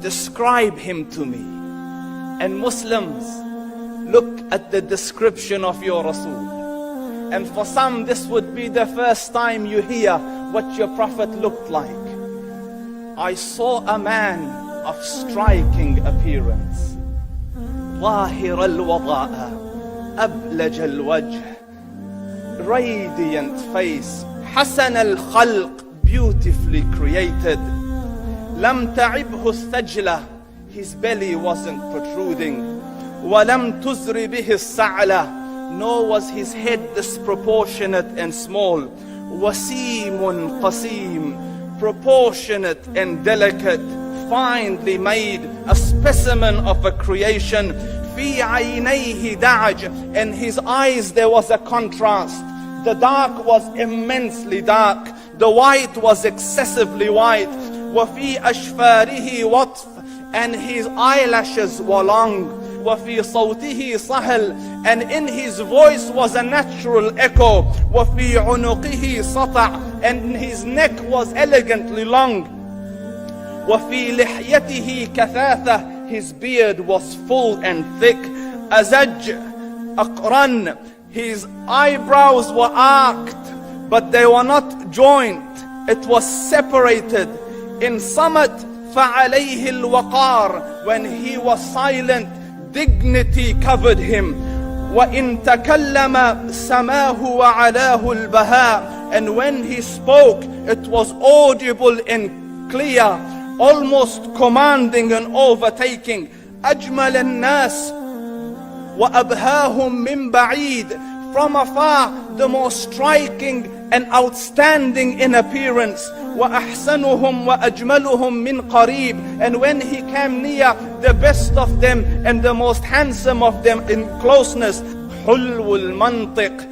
describe him to me. And Muslims, look at the description of your Rasul. And for some, this would be the first time you hear what your Prophet looked like. I saw a man of striking appearance. ظاهر الوضاء أبلج الوجه, radiant face, حسن الخلق, beautifully created. لم تعبه الثجلة, his belly wasn't protruding. ولم تزر به السعلة, nor was his head disproportionate and small. وسيم قسيم, proportionate and delicate, finely made, a specimen of a creation. في عينيه دعج, in his eyes there was a contrast. The dark was immensely dark, the white was excessively white. وفي أشفاره وطف, and his eyelashes were long. وفي صوته صهل, and in his voice was a natural echo. وفي عنقه سطع, and his neck was elegantly long. وفي لحيته كثاثة, his beard was full and thick. أزج أقرن, his eyebrows were arched, but they were not joint, it was separated. In summit فعليه الوقار, when he was silent, dignity covered him. وإن تكلم سماه وعلاه البهاء, and when he spoke it was audible and clear, almost commanding and overtaking. أجمل الناس وأبهاهم من بعيد, from afar the most striking and outstanding in appearance. وأحسنهم وأجملهم من قريب, and when he came near, the best of them and the most handsome of them in closeness. حلو المنطق,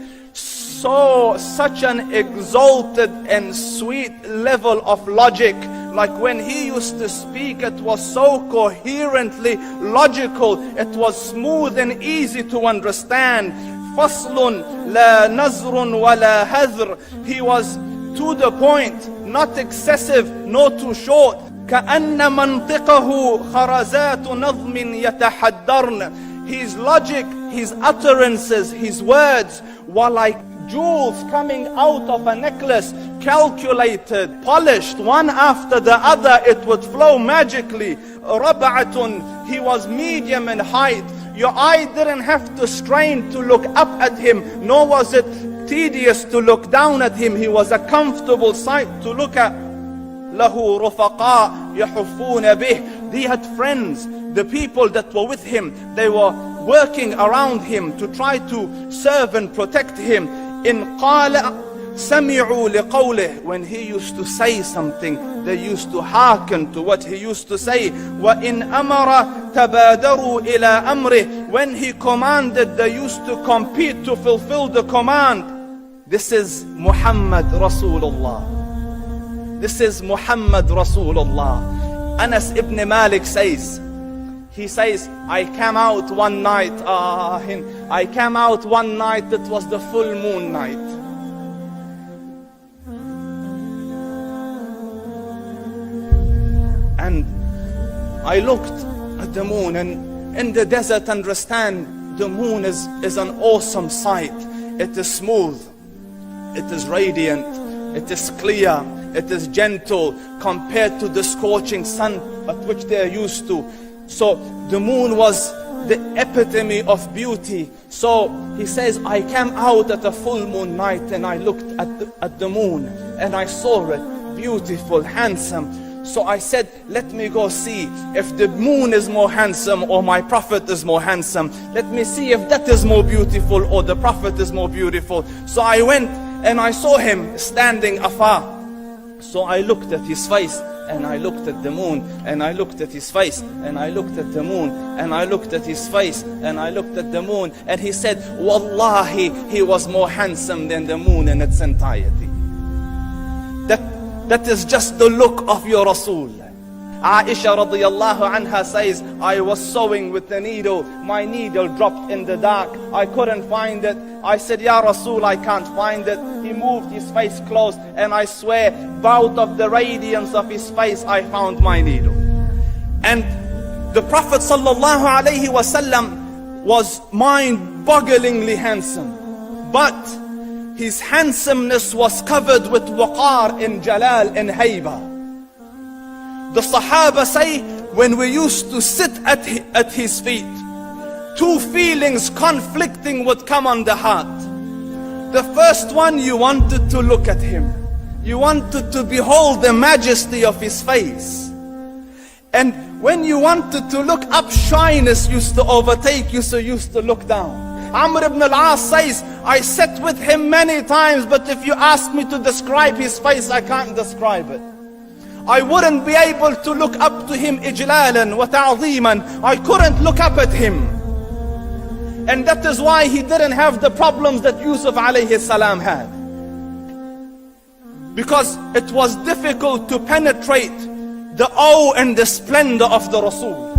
such an exalted and sweet level of logic. Like when he used to speak, it was so coherently logical, it was smooth and easy to understand. فصل لا نزر ولا هذر, he was to the point, not excessive nor too short. كأن منطقه خرزات نظم يتحدرن, his logic, his utterances, his words were like jewels coming out of a necklace, calculated, polished, one after the other, it would flow magically. ربعة, he was medium in height. Your eye didn't have to strain to look up at him, nor was it tedious to look down at him. He was a comfortable sight to look at. له رفقاء يحفون به, he had friends, the people that were with him, they were working around him to try to serve and protect him. إن قال سمعوا لقوله, when he used to say something, they used to hearken to what he used to say. وإن أمر تبادروا إلى أمره, when he commanded, they used to compete to fulfill the command. This is Muhammad Rasulullah. This is Muhammad Rasulullah. Anas ibn Malik says, he says, I came out one night, it was the full moon night. And I looked at the moon, and in the desert, understand, the moon is an awesome sight. It is smooth, it is radiant, it is clear, it is gentle compared to the scorching sun at which they are used to. So the moon was the epitome of beauty. So he says, I came out at a full moon night and I looked at the moon and I saw it beautiful, handsome. So I said, let me go see if the moon is more handsome or my Prophet is more handsome. Let me see if that is more beautiful or the Prophet is more beautiful. So I went and I saw him standing afar. So I looked at his face and I looked at the moon, and I looked at his face, and I looked at the moon, and I looked at his face, and I looked at the moon, and he said, Wallahi, he was more handsome than the moon in its entirety. That is just the look of your Rasul. Aisha radiyallahu anha says, I was sewing with the needle, my needle dropped in the dark, I couldn't find it. I said, Ya Rasul, I can't find it. He moved his face close, and I swear, out of the radiance of his face, I found my needle. And the Prophet sallallahu alaihi wasallam was mind-bogglingly handsome. But his handsomeness was covered with waqar and jalal and hayba. The Sahaba say, when we used to sit at his feet, two feelings conflicting would come on the heart. The first one, you wanted to look at him. You wanted to behold the majesty of his face. And when you wanted to look up, shyness used to overtake you, so you used to look down. Amr ibn al-As says, I sat with him many times, but if you ask me to describe his face, I can't describe it. I wouldn't be able to look up to him ijlalan wa ta'zeeman. I couldn't look up at him. And that is why he didn't have the problems that Yusuf alayhi salam had. Because it was difficult to penetrate the awe and the splendor of the Rasul.